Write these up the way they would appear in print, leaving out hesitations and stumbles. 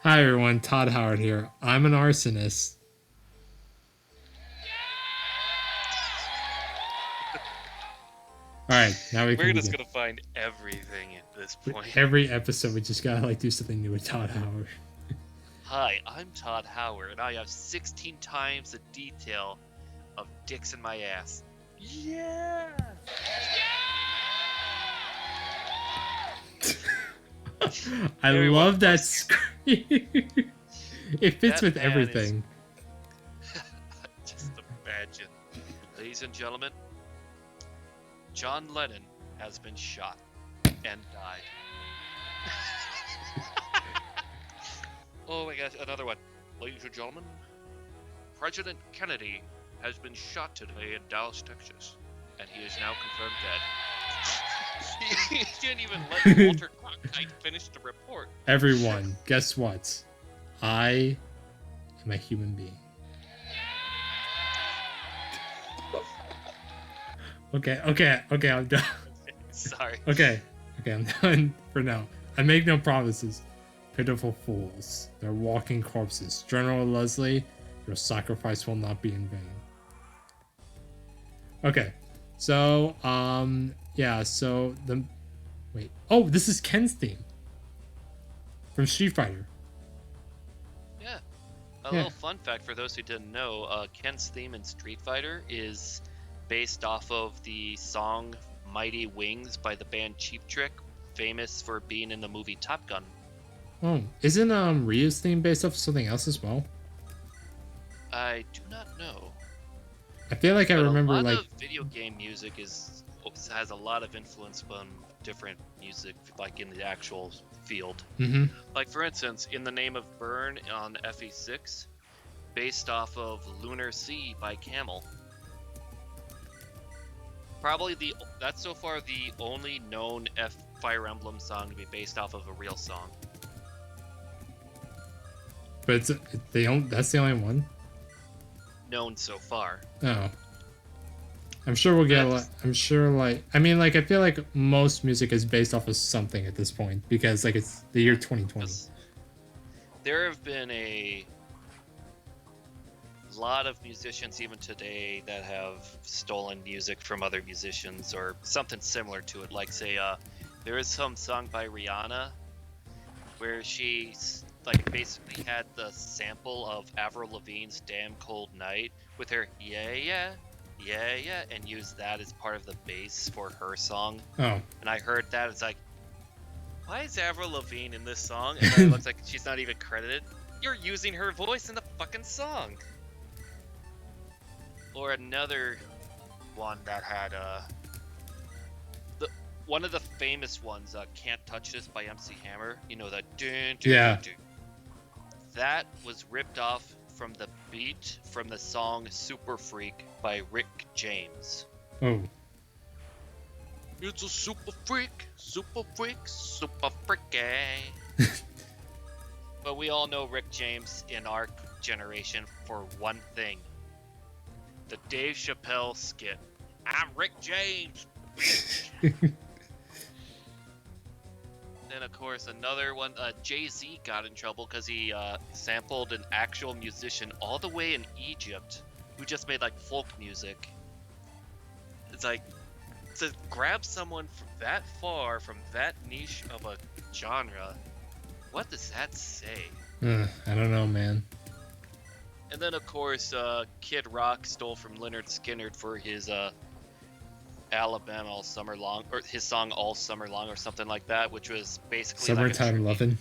Hi everyone, Todd Howard here. I'm an arsonist. Alright, now we We're can just begin. gonna find everything at this point. Every episode we just gotta do something new with Todd Howard. Hi, I'm Todd Howard, and I have 16 times the detail of dicks in my ass. Yeah! I Everyone, love that scream. It fits That with man everything. Just imagine. Ladies and gentlemen, John Lennon has been shot and died. Oh my gosh, another one. Ladies and gentlemen, President Kennedy has been shot today in Dallas, Texas, and he is now confirmed dead. He didn't even let Walter Cronkite finish the report. Everyone, guess what? I am a human being. Okay, I'm done. Sorry. Okay, I'm done for now. I make no promises. Pitiful fools. They're walking corpses. General Leslie, your sacrifice will not be in vain. Okay, so, yeah, so the... Wait. Oh, this is Ken's theme. From Street Fighter. Yeah. A little fun fact for those who didn't know, Ken's theme in Street Fighter is based off of the song Mighty Wings by the band Cheap Trick, famous for being in the movie Top Gun. Oh, isn't Ryu's theme based off something else as well? I do not know. I feel like I remember a lot like of video game music has a lot of influence on different music, like in the actual field. mm-hmm. Like for instance, In the Name of Burn on FE6, based off of Lunar Sea by Camel. Probably that's so far the only known Fire Emblem song to be based off of a real song. But that's the only one? Known so far. Oh. I'm sure we'll get a lot. I'm sure, like, I mean, like, I feel like most music is based off of something at this point because, like, it's the year 2020. There have been a lot of musicians even today that have stolen music from other musicians or something similar to it. Like, say, there is some song by Rihanna where she, like, basically had the sample of Avril Lavigne's Damn Cold Night with her yeah, and used that as part of the bass for her song. Oh. And I heard that, it's like, why is Avril Lavigne in this song? And then it looks like she's not even credited. You're using her voice in the fucking song. Or another one that had one of the famous ones, "Can't Touch This" by MC Hammer. You know that. Yeah. That was ripped off from the beat from the song "Super Freak" by Rick James. Oh. It's a super freak, super freaky. But we all know Rick James in our generation for one thing. The Dave Chappelle skit. I'm Rick James. Then, of course, another one, Jay-Z got in trouble because he sampled an actual musician all the way in Egypt who just made, like, folk music. It's like, to grab someone from that far, from that niche of a genre, what does that say? I don't know, man. And then, of course, Kid Rock stole from Lynyrd Skynyrd for his Alabama All Summer Long, or his song All Summer Long, or something like that, which was basically Summertime Lovin'.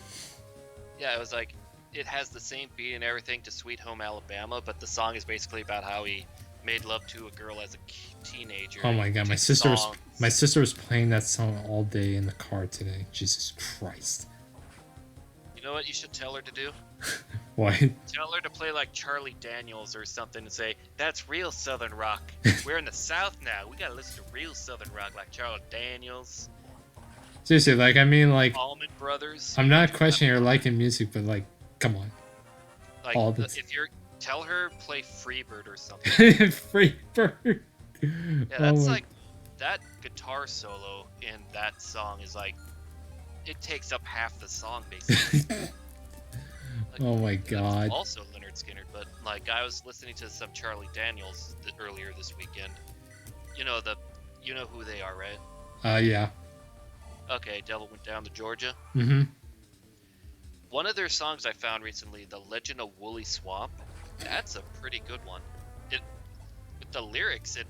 Yeah, it was like, it has the same beat and everything to Sweet Home Alabama, but the song is basically about how he made love to a girl as a teenager. Oh my god, my sister was playing that song all day in the car today. Jesus Christ. You know what you should tell her to do? What? Tell her to play like Charlie Daniels or something and say, that's real Southern rock. We're in the South now. We gotta listen to real Southern rock like Charlie Daniels. Seriously, like, I mean, like, Allman Brothers. I'm not questioning her liking music, but, like, come on. Like, if you're... Tell her play Freebird or something. Freebird. Yeah, that's like... That guitar solo in that song is like... It takes up half the song, basically. Like, Oh my that's god. also Leonard Skinner, but like I was listening to some Charlie Daniels earlier this weekend. You know you know who they are, right? Yeah. Okay, Devil Went Down to Georgia. Mm-hmm. One of their songs I found recently, The Legend of Woolly Swamp, that's a pretty good one. It with the lyrics, it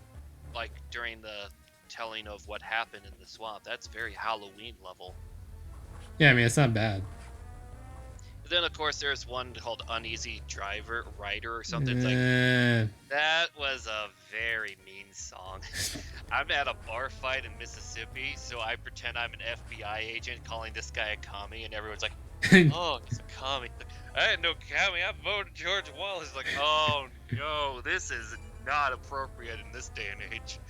like during the telling of what happened in the swamp, that's very Halloween level. Yeah, I mean, it's not bad. And then of course there's one called Uneasy Rider or something. It's like Eh, that was a very mean song. I'm at a bar fight in Mississippi, so I pretend I'm an FBI agent calling this guy a commie, and everyone's like, "Oh, he's a commie." I had no commie. I voted George Wallace. Like, oh no, this is not appropriate in this day and age.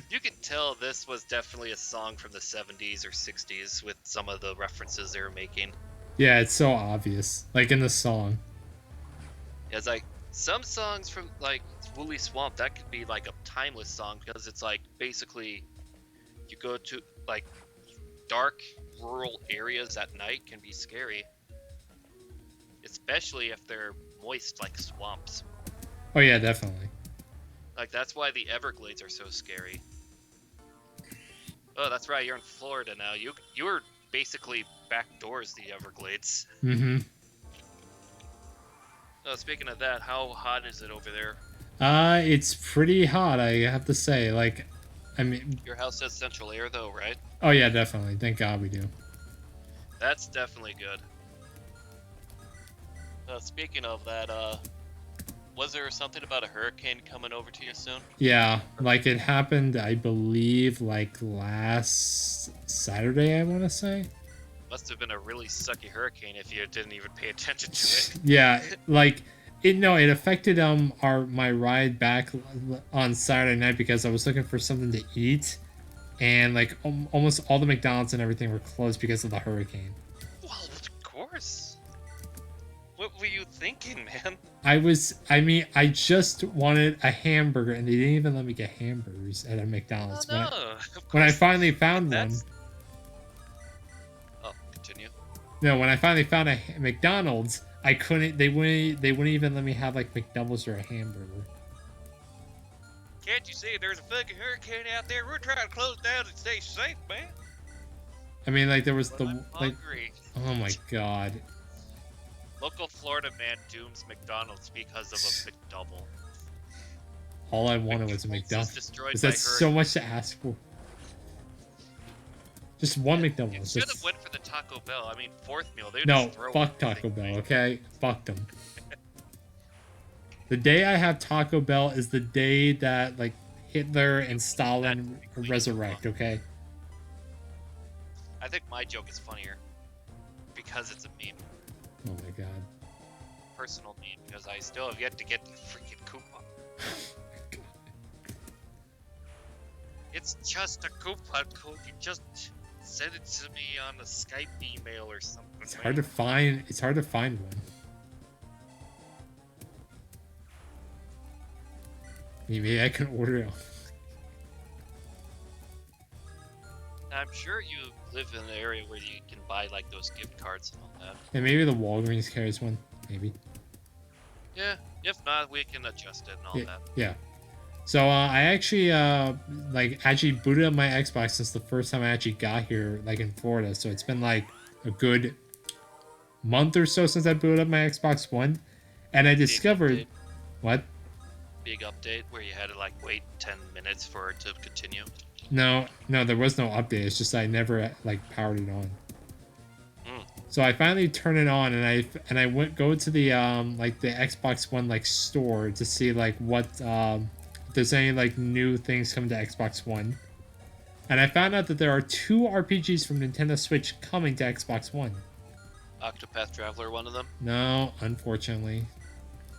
You can tell this was definitely a song from the 70s or 60s with some of the references they were making. yeah, it's so obvious. Like in the song. It's like some songs from like Woolly Swamp, that could be like a timeless song because it's like basically you go to like dark rural areas at night can be scary, especially if they're moist like swamps. Oh yeah, definitely. Like that's why the Everglades are so scary. Oh, that's right. You're in Florida now. You were basically backdoors the Everglades. Mm-hmm. Oh, speaking of that, how hot is it over there? It's pretty hot, I have to say. Like, I mean, Your house has central air though, right? oh yeah, definitely. Thank God we do. That's definitely good. Speaking of that, was there something about a hurricane coming over to you soon? Yeah, like it happened, I believe, like last Saturday, I want to say. Must have been a really sucky hurricane if you didn't even pay attention to it. Yeah, like it affected my ride back on Saturday night because I was looking for something to eat, and like almost all the McDonald's and everything were closed because of the hurricane. Well, of course. What were you thinking, man? I just wanted a hamburger and they didn't even let me get hamburgers at a McDonald's. Oh, no. When I finally found one. Oh, continue. No, when I finally found a McDonald's, I couldn't. They wouldn't even let me have like McDoubles or a hamburger. Can't you see there's a fucking hurricane out there? We're trying to close down and stay safe, man. I mean, like there was But I'm hungry. oh my god. Local Florida man dooms McDonald's because of a McDouble. All I wanted was a McDonald's McDouble. destroyed Is by that so much to ask for? Just one McDouble. You should have went for the Taco Bell. I mean, fourth meal. They No, just throw fuck Taco Bell, okay? Fuck them. The day I have Taco Bell is the day that like Hitler and Stalin resurrect, okay? I think my joke is funnier because it's a meme. Oh my god. Personal meme because I still have yet to get the freaking coupon. It's just a coupon code. You just send it to me on a Skype email or something. It's hard to find. It's hard to find one. Maybe I can order it. I'm sure you live in an area where you can buy like those gift cards and all that. And maybe the Walgreens carries one. Maybe. Yeah. If not, we can adjust it and all that. Yeah. So I actually actually booted up my Xbox since the first time I actually got here, like in Florida. So it's been like a good month or so since I booted up my Xbox One, and I discovered what? Big update where you had to like wait 10 minutes for it to continue. No, there was no update. It's just I never like powered it on. So I finally turned it on, and I went go to the like the Xbox One like store to see like what if there's any like new things coming to Xbox One. And I found out that there are 2 RPGs from Nintendo Switch coming to Xbox One. Octopath Traveler, one of them? No, unfortunately.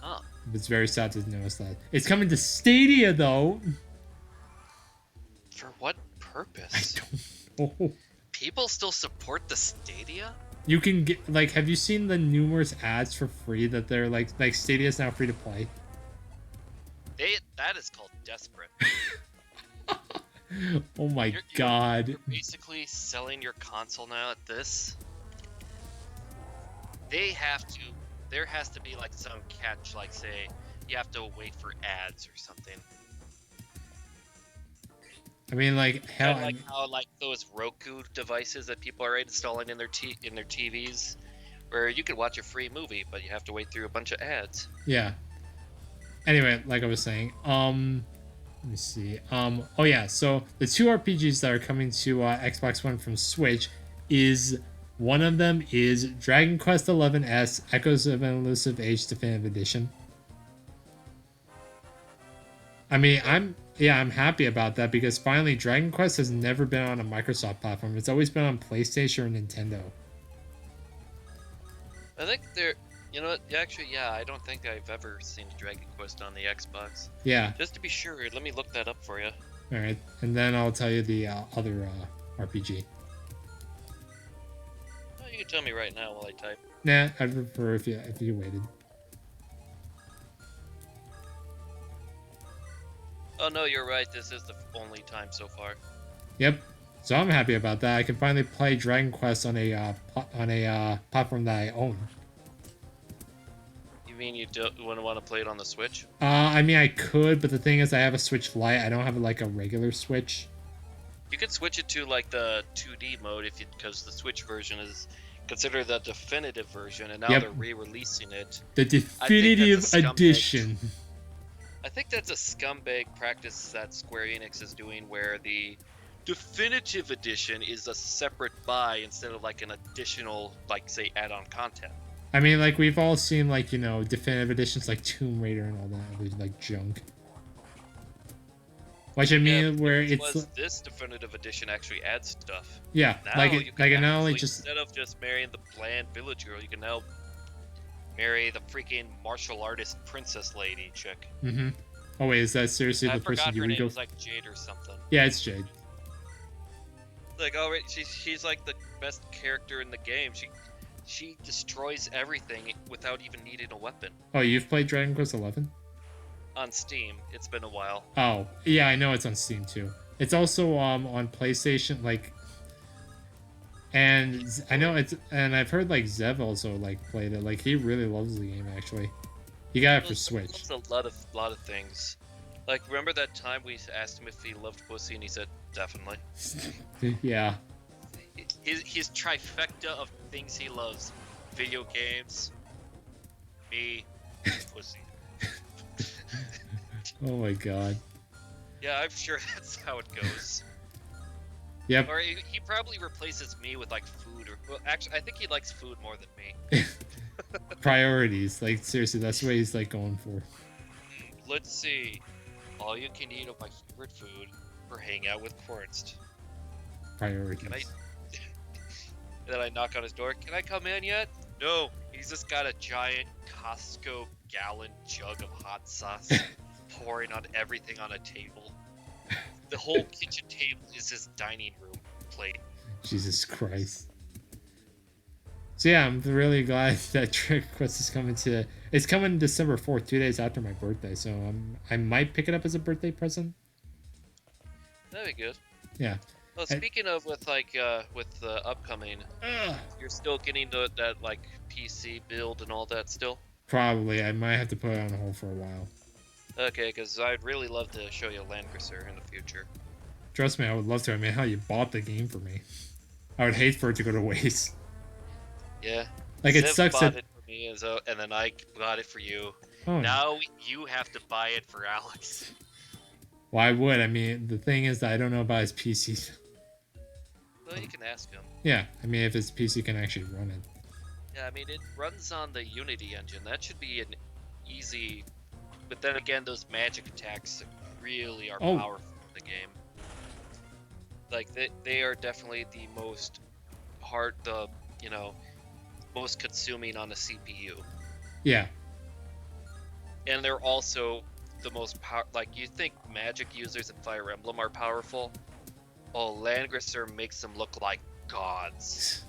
Oh. It's very sad to notice that. It's coming to Stadia though. For what purpose? I don't know. People still support the Stadia? You can get like, have you seen the numerous ads for free that they're like Stadia is now free to play? That is called desperate. Oh my god. You're basically selling your console now at this. they have to. There has to be like some catch, like say you have to wait for ads or something. I mean, like hell, Kind of like how like those Roku devices that people are installing in their TVs, where you can watch a free movie, but you have to wait through a bunch of ads. yeah. Anyway, like I was saying, let me see. Oh yeah, so the two RPGs that are coming to Xbox One from Switch is one of them is Dragon Quest XI S Echoes of an Elusive Age Definitive Edition. I mean, I'm happy about that because finally Dragon Quest has never been on a Microsoft platform. It's always been on PlayStation or Nintendo. I think they're, you know what? Actually, yeah, I don't think I've ever seen Dragon Quest on the Xbox. Yeah. Just to be sure, let me look that up for you. All right, and then I'll tell you the other RPG. Oh, you can tell me right now while I type. Nah, I'd prefer if you waited. Oh no, you're right. This is the only time so far. Yep. So I'm happy about that. I can finally play Dragon Quest on a platform that I own. You mean you don't want to play it on the Switch? I mean I could, but the thing is, I have a Switch Lite. I don't have like a regular Switch. You could switch it to like the 2D mode because the Switch version is considered the definitive version, and now they're re-releasing it. The definitive edition. I think that's a scumbag practice that Square Enix is doing, where the definitive edition is a separate buy instead of like an additional, like say, add-on content. I mean, like we've all seen like definitive editions like Tomb Raider and all that like junk. Which I mean, where it's this definitive edition actually adds stuff. Yeah, now like it not only just instead of just marrying the bland village girl, you can now marry the freaking martial artist princess lady chick. Mm-hmm. Oh wait, is that seriously the person you would go? It was like Jade or something. Yeah, it's Jade. Like, oh, right, she's like the best character in the game. She destroys everything without even needing a weapon. Oh, you've played Dragon Quest XI? On Steam. It's been a while. Oh, yeah, I know it's on Steam too. It's also on PlayStation, like, and I know and I've heard like Zev also like played it. Like he really loves the game actually. He got it for Switch. It's a lot of things. Like, remember that time we asked him if he loved pussy, and he said definitely. Yeah. His trifecta of things he loves: video games, me, pussy. Oh my god. Yeah, I'm sure that's how it goes. Yep. Or he probably replaces me with like food, or well, actually, I think he likes food more than me. Priorities, like seriously, that's what he's like going for. Let's see. All you can eat of my favorite food, or hang out with Cornst. Priorities. And then I knock on his door. Can I come in yet? No. He's just got a giant Costco gallon jug of hot sauce pouring on everything on a table. The whole kitchen table is his dining room plate. Jesus Christ. So yeah, I'm really glad that Dragon Quest is coming to. It's coming December 4th, 2 days after my birthday. So I might pick it up as a birthday present. That'd be good. Yeah. Well, speaking of with the upcoming, you're still getting that like PC build and all that still? Probably. I might have to put it on hold for a while. Okay, because I'd really love to show you Landgrisser in the future. Trust me, I would love to. I mean, how you bought the game for me. I would hate for it to go to waste. Yeah. Like Ziv it sucks bought that. it for me, and then I got it for you. Oh. Now you have to buy it for Alex. Well, I would. I mean, the thing is that I don't know about his PC. Well, you can ask him. Yeah, I mean, if his PC can actually run it. Yeah, I mean, it runs on the Unity engine. That should be an easy. But then again, those magic attacks really are powerful in the game. Like they are definitely the most most consuming on a CPU. Yeah. And they're also the most like, you think magic users in Fire Emblem are powerful? Oh, Landgrisser makes them look like gods.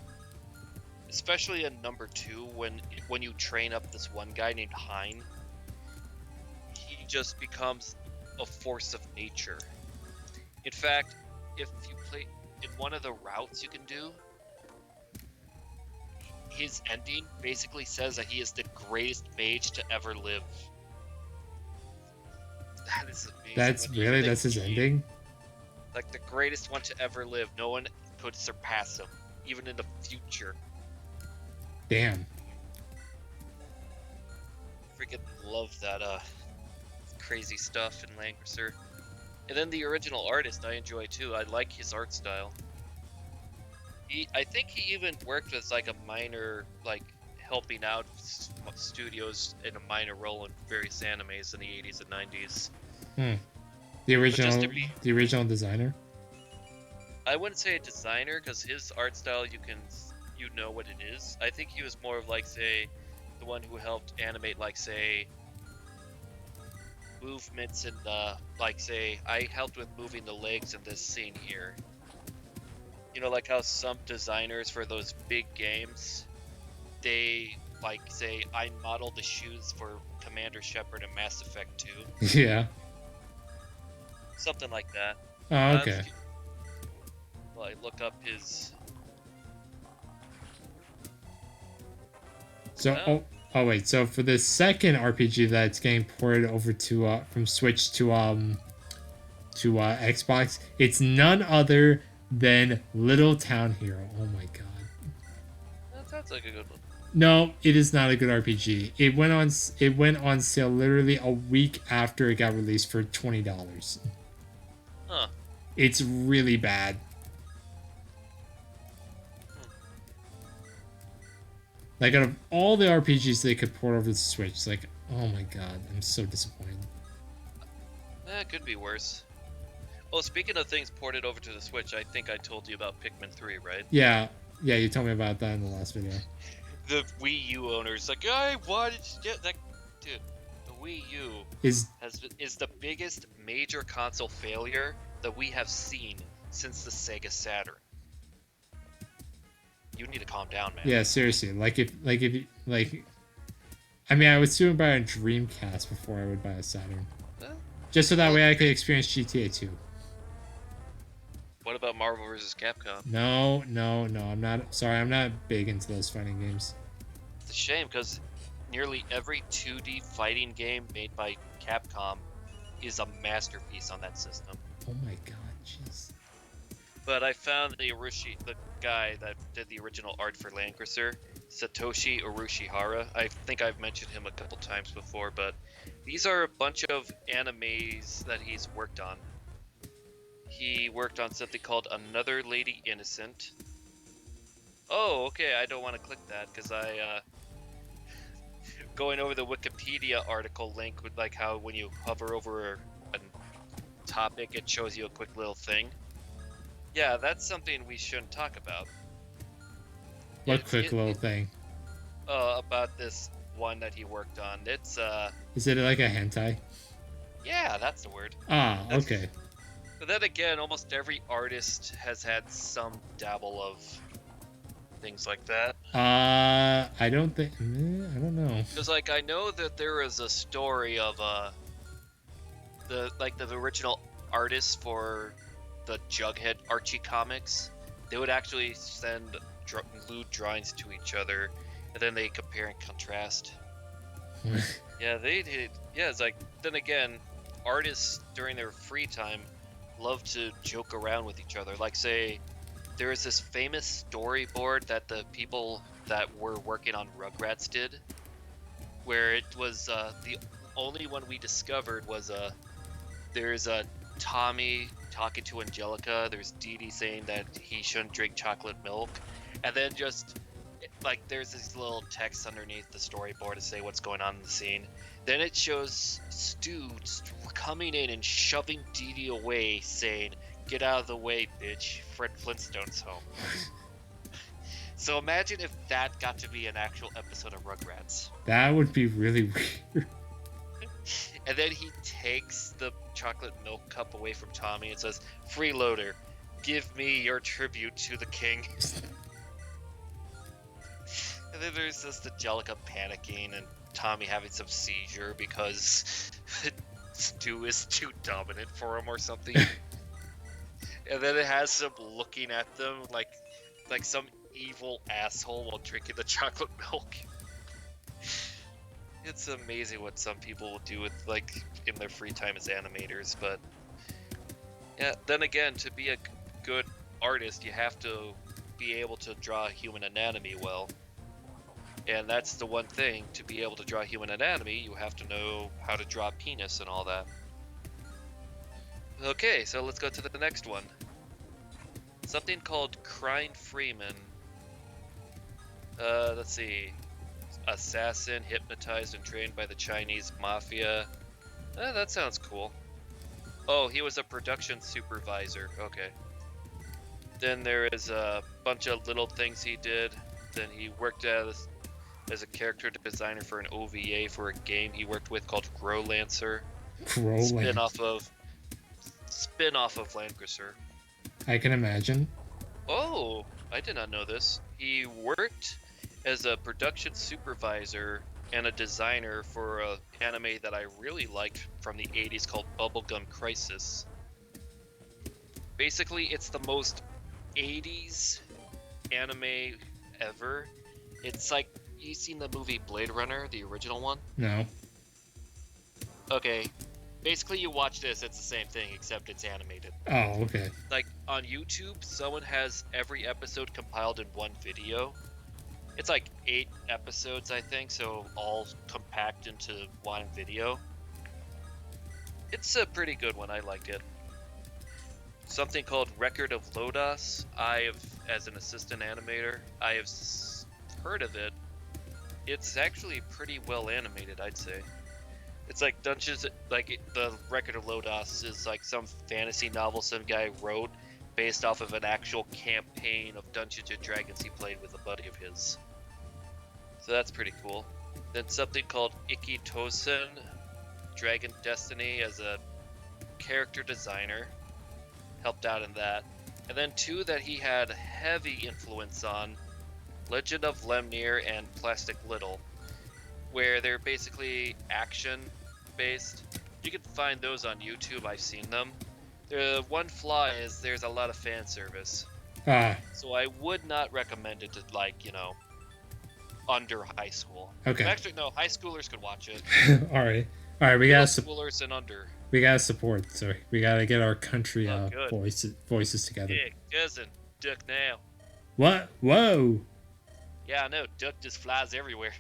Especially in number 2, when you train up this one guy named Hein, he just becomes a force of nature. In fact, if you play in one of the routes you can do, his ending basically says that he is the greatest mage to ever live. That is amazing. That's his ending? Like the greatest one to ever live. No one could surpass him, even in the future. Damn. Freaking love that crazy stuff in Langrisser. And then the original artist I enjoy too. I like his art style. I think he even worked with like a minor, like helping out studios in a minor role in various animes in the 80s and 90s. The original designer? I wouldn't say a designer, because his art style, you know what it is. I think he was more of like, say, the one who helped animate, like, say, movements in the, like, say, I helped with moving the legs in this scene here. You know, like how some designers for those big games, they, like, say, I modeled the shoes for Commander Shepard in Mass Effect 2. Yeah. Something like that. Oh, okay. Well, I look up his... So, oh wait, so for the second RPG that's getting ported over to from Switch to Xbox, it's none other than Little Town Hero. Oh my god. That sounds like a good one. No, it is not a good RPG. It went on sale literally a week after it got released for $20. Huh. It's really bad. Like, out of all the RPGs they could port over to Switch, it's like, oh my god, I'm so disappointed. That could be worse. Well, speaking of things ported over to the Switch, I think I told you about Pikmin 3, right? Yeah, you told me about that in the last video. The Wii U owners, like, why did you get that? Dude, the Wii U is the biggest major console failure that we have seen since the Sega Saturn. You need to calm down, man. Yeah, seriously. I mean, I would sooner buy a Dreamcast before I would buy a Saturn. Just so that way I could experience GTA 2. What about Marvel vs. Capcom? No, I'm not. Sorry, I'm not big into those fighting games. It's a shame, because nearly every 2D fighting game made by Capcom is a masterpiece on that system. Oh my god, jeez. But I found the guy that did the original art for Langrisser, Satoshi Urushihara. I think I've mentioned him a couple times before, but these are a bunch of animes that he's worked on. He worked on something called Another Lady Innocent. Oh, okay, I don't want to click that, because going over the Wikipedia article link with like how when you hover over a topic, it shows you a quick little thing. Yeah, that's something we shouldn't talk about. What little thing? About this one that he worked on. It's Is it like a hentai? Yeah, that's the word. Ah, okay. But then again, almost every artist has had some dabble of things like that. I don't think. I don't know. Because like I know that there is a story of the original artist for the Jughead Archie comics. They would actually send lewd drawings to each other, and then they compare and contrast. Yeah, they did. Yeah, it's like, then again, artists during their free time love to joke around with each other. Like, say, there is this famous storyboard that the people that were working on Rugrats did, where it was the only one we discovered was there's a Tommy talking to Angelica, there's Dee Dee saying that he shouldn't drink chocolate milk, and then just like there's this little text underneath the storyboard to say what's going on in the scene. Then it shows Stu coming in and shoving Dee Dee away, saying, "Get out of the way, bitch, Fred Flintstone's home." So imagine if that got to be an actual episode of Rugrats. That would be really weird. And then he takes the chocolate milk cup away from Tommy and says, "Freeloader, give me your tribute to the king." And then there's just Angelica panicking and Tommy having some seizure because Stu is too dominant for him or something. And then it has him looking at them like some evil asshole while drinking the chocolate milk. It's amazing what some people will do with, like, in their free time as animators, but yeah, then again, to be a good artist, you have to be able to draw human anatomy well. And that's the one thing, to be able to draw human anatomy, you have to know how to draw penis and all that. Okay, so let's go to the next one. Something called Crime Freeman. Let's see. Assassin, hypnotized and trained by the Chinese mafia. That sounds cool. Oh, he was a production supervisor. Okay. Then there is a bunch of little things he did. Then he worked as a character designer for an OVA for a game he worked with called Growlancer. Spin-off of Languisher. I can imagine. Oh, I did not know this. He worked as a production supervisor and a designer for an anime that I really liked from the 80s called Bubblegum Crisis. Basically, it's the most 80s anime ever. It's like, you seen the movie Blade Runner, the original one? No. Okay. Basically, you watch this, it's the same thing, except it's animated. Oh, okay. Like, on YouTube, someone has every episode compiled in one video. It's like 8 episodes, I think, so all compact into one video. It's a pretty good one, I liked it. Something called Record of Lodos. As an assistant animator, I have heard of it. It's actually pretty well animated, I'd say. It's like Dungeons, like the Record of Lodos is like some fantasy novel some guy wrote based off of an actual campaign of Dungeons and Dragons he played with a buddy of his. So that's pretty cool. Then something called Ikki Tosen, Dragon Destiny, as a character designer. Helped out in that. And then 2 that he had heavy influence on, Legend of Lemnir and Plastic Little, where they're basically action-based. You can find those on YouTube, I've seen them. The one flaw is there's a lot of fan service. So I would not recommend it to, like, you know, under high school. Okay. Actually, no, high schoolers could watch it. All right, we Middle gotta schoolers and under. we gotta support. So we gotta get our country Good. voices together. Yeah, cousin, duck now. What? Whoa! Yeah, I know, Duck just flies everywhere.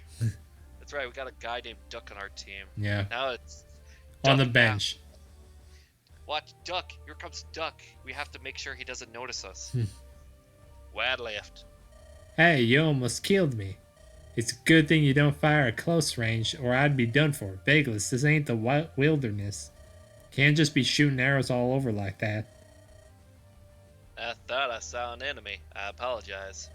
That's right, we got a guy named Duck on our team. Yeah. Now it's On Duck the bench. now. Watch, Duck. Here comes Duck. We have to make sure he doesn't notice us. Wad left. Hey, you almost killed me. It's a good thing you don't fire at close range, or I'd be done for. Bageless, this ain't the wilderness. Can't just be shooting arrows all over like that. I thought I saw an enemy. I apologize.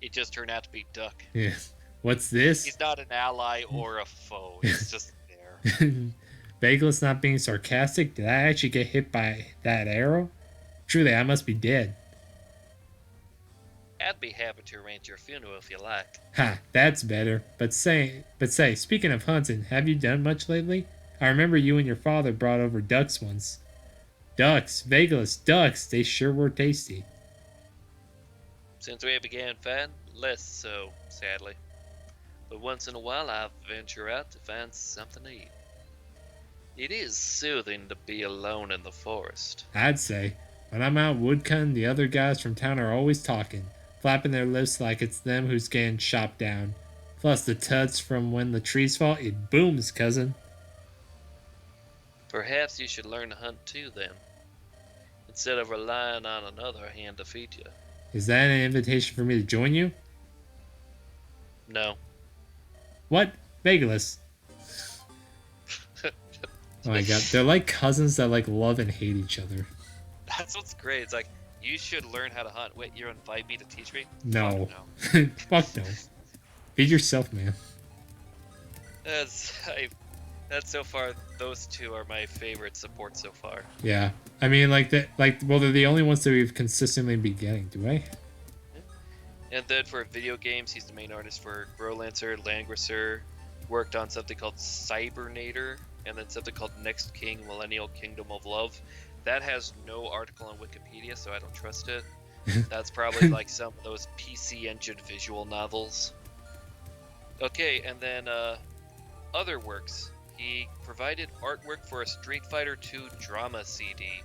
It just turned out to be Duck. Yeah. What's this? He's not an ally or a foe. He's just there. Bageless not being sarcastic? Did I actually get hit by that arrow? Truly, I must be dead. I'd be happy to arrange your funeral if you like. Ha, that's better. But say, speaking of hunting, have you done much lately? I remember you and your father brought over ducks once. Ducks, Bageless, ducks, they sure were tasty. Since we began fighting, less so, sadly. But once in a while I venture out to find something to eat. It is soothing to be alone in the forest. I'd say. When I'm out woodcutting, the other guys from town are always talking, flapping their lips like it's them who's getting chopped down. Plus the tuds from when the trees fall, it booms, cousin. Perhaps you should learn to hunt too, then. Instead of relying on another hand to feed you. Is that an invitation for me to join you? No. What? Bageless. Oh my god, they're like cousins that like love and hate each other. That's what's great. It's like, you should learn how to hunt. Wait, you invite me to teach me? No. Fuck no. Fuck no. Feed yourself, man. That's so far, those two are my favorite support so far. Yeah. I mean, well, they're the only ones that we've consistently been getting, do I? And then for video games, he's the main artist for Growlancer, Languisher, worked on something called Cybernator, and then something called Next King, Millennial Kingdom of Love. That has no article on Wikipedia, so I don't trust it. That's probably like some of those PC Engine visual novels. Okay, and then other works. He provided artwork for a Street Fighter II drama CD.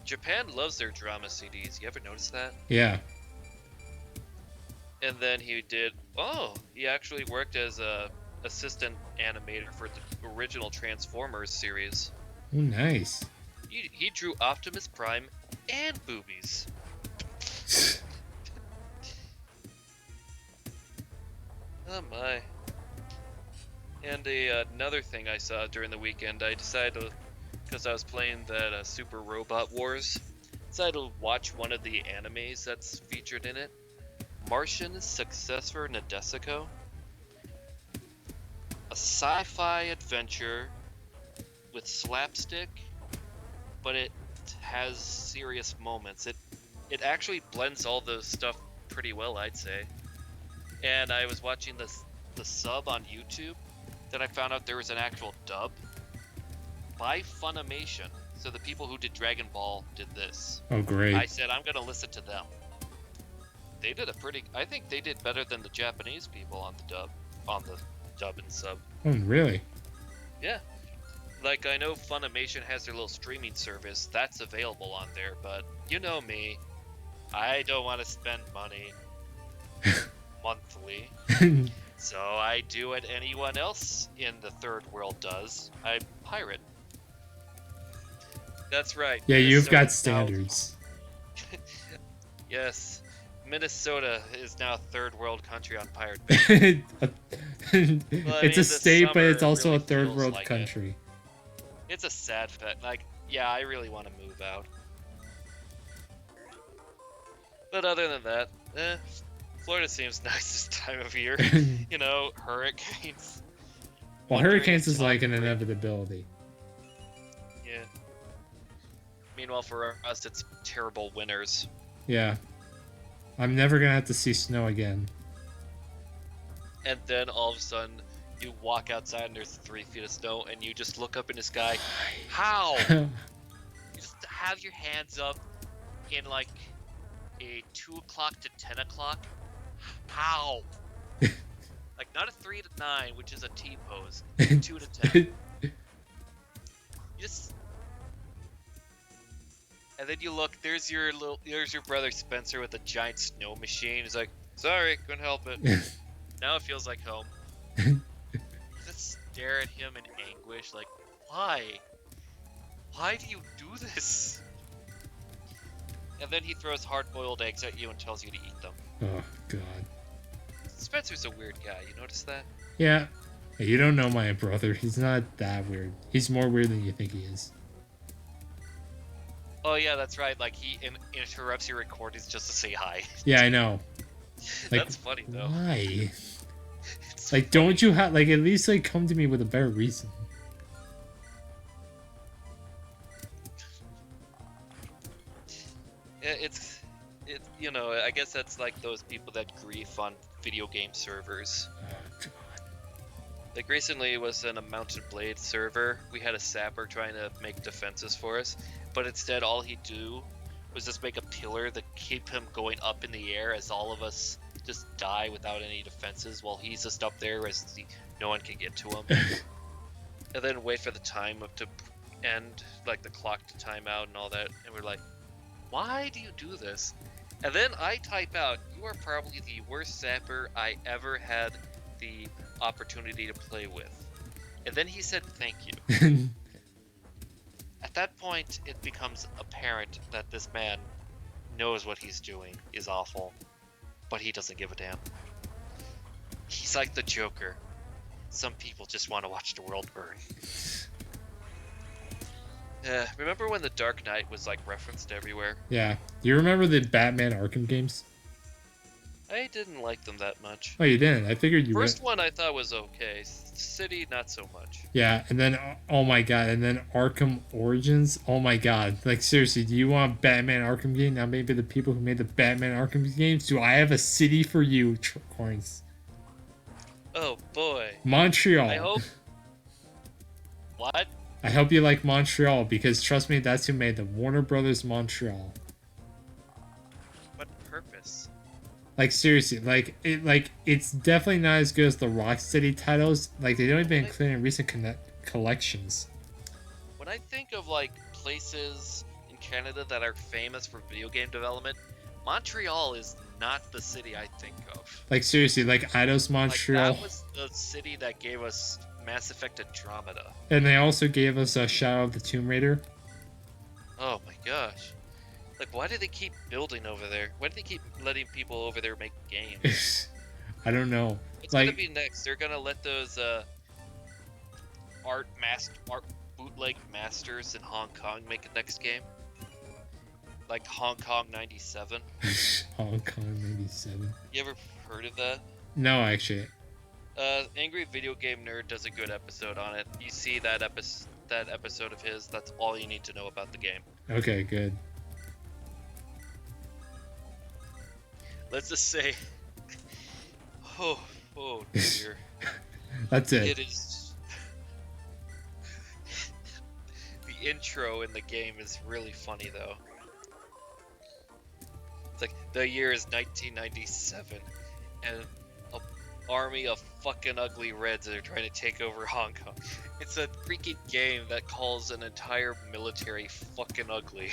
Japan loves their drama CDs. You ever notice that? Yeah. And then he actually worked as a assistant animator for the original Transformers series. Oh, nice. He drew Optimus Prime and boobies. Oh my. And another thing I saw during the weekend, I decided to, because I was playing that Super Robot Wars, decided to watch one of the animes that's featured in it. Martian Successor Nadesico. A sci-fi adventure with slapstick, but it has serious moments. It actually blends all those stuff pretty well, I'd say. And I was watching the sub on YouTube, then I found out there was an actual dub by Funimation. So the people who did Dragon Ball did this. Oh, great. I said, I'm going to listen to them. They did I think they did better than the Japanese people on the dub and sub. Oh, really? Yeah. Like, I know Funimation has their little streaming service. That's available on there, but you know me. I don't want to spend money monthly. So I do what anyone else in the third world does. I pirate. That's right. Yeah, you've got Minnesota standards. Yes. Minnesota is now a third world country on Pirate Bay. It's a state, but it's also really a third feels world like country. It's a sad fact. Like, yeah, I really want to move out. But other than that, Florida seems nice this time of year. You know, hurricanes. Well, Wondering hurricanes if is like an Tom Brady- inevitability. Yeah. Meanwhile, for us, it's terrible winters. Yeah. I'm never gonna have to see snow again. And then all of a sudden, you walk outside and there's 3 feet of snow, and you just look up in the sky. How? You just have your hands up in like a 2 o'clock to 10 o'clock. How? Like not a 3 to 9, which is a T pose. 2 to 10. You just. And then you look. There's your brother Spencer with a giant snow machine. He's like, "Sorry, couldn't help it." Now it feels like home. Just stare at him in anguish, like, why? Why do you do this? And then he throws hard-boiled eggs at you and tells you to eat them. Oh, God. Spencer's a weird guy, you notice that? Yeah. Hey, you don't know my brother. He's not that weird. He's more weird than you think he is. Oh yeah, that's right, like he interrupts your recordings just to say hi. Yeah, I know. Like, That's funny though. Why? It's Like, don't you have, like, at least, like, come to me with a better reason. Yeah, you know, I guess that's like those people that grief on video game servers. Oh, God. Like recently it was in a Mountain Blade server. We had a sapper trying to make defenses for us, but instead all he'd do was just make a pillar that keep him going up in the air as all of us just die without any defenses while he's just up there as no one can get to him. And then wait for the time to end, like the clock to time out and all that. And we're like, why do you do this? And then I type out, you are probably the worst sapper I ever had the opportunity to play with. And then he said thank you. At that point, it becomes apparent that this man knows what he's doing is awful, but he doesn't give a damn. He's like the Joker. Some people just want to watch the world burn. Remember when the Dark Knight was like referenced everywhere? Yeah. Do you remember the Batman Arkham games? I didn't like them that much. Oh, you didn't? I figured you would. First one I thought was okay. City, not so much. Yeah, and then, oh my God, and then Arkham Origins? Oh my God. Like, seriously, do you want Batman Arkham game? Now, maybe the people who made the Batman Arkham games, do I have a city for you, Coins? Oh, boy. Montreal. I hope... What? I hope you like Montreal, because trust me, that's who made the Warner Brothers Montreal. Like seriously, it's definitely not as good as the Rocksteady titles. Like they don't even When I, include in recent collections. when I think of like places in Canada that are famous for video game development, Montreal is not the city I think of. Like seriously, like Eidos Like Montreal, that was the city that gave us Mass Effect Andromeda. and they also gave us a Shadow of the Tomb Raider. Oh my gosh. Like, why do they keep building over there? Why do they keep letting people over there make games? I don't know. What's gonna Like be next? They're gonna let those art bootleg masters in Hong Kong make a next game, like Hong Kong '97. Hong Kong '97. You ever heard of that? No, actually. Angry Video Game Nerd does a good episode on it. You see that episode of his. That's all you need to know about the game. Okay, good. Let's just say, oh dear. That's it. It is. The intro in the game is really funny, though. It's like, the year is 1997, and an army of fucking ugly Reds are trying to take over Hong Kong. It's a freaking game that calls an entire military fucking ugly.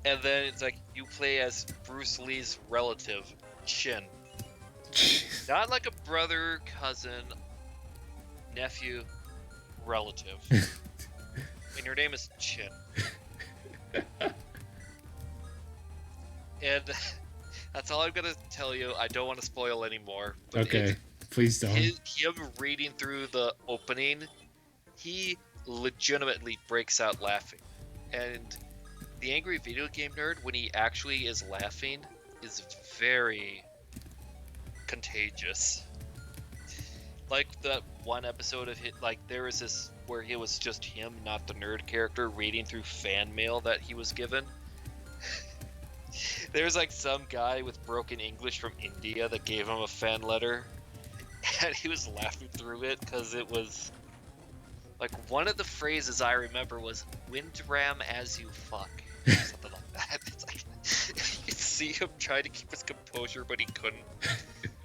And then it's like, you play as Bruce Lee's relative, Chin. Not like a brother, cousin, nephew, relative. And your name is Chin. And that's all I'm gonna tell you. I don't want to spoil anymore. Okay, please don't. Him reading through the opening, he legitimately breaks out laughing. And the Angry Video Game Nerd, when he actually is laughing, is very contagious. Like that one episode of it, like there was this where it was just him, not the nerd character, reading through fan mail that he was given. There's like some guy with broken English from India that gave him a fan letter, and he was laughing through it because it was like one of the phrases I remember was "Windram as you fuck," or something like that. It's like you could see him trying to keep his composure, but he couldn't.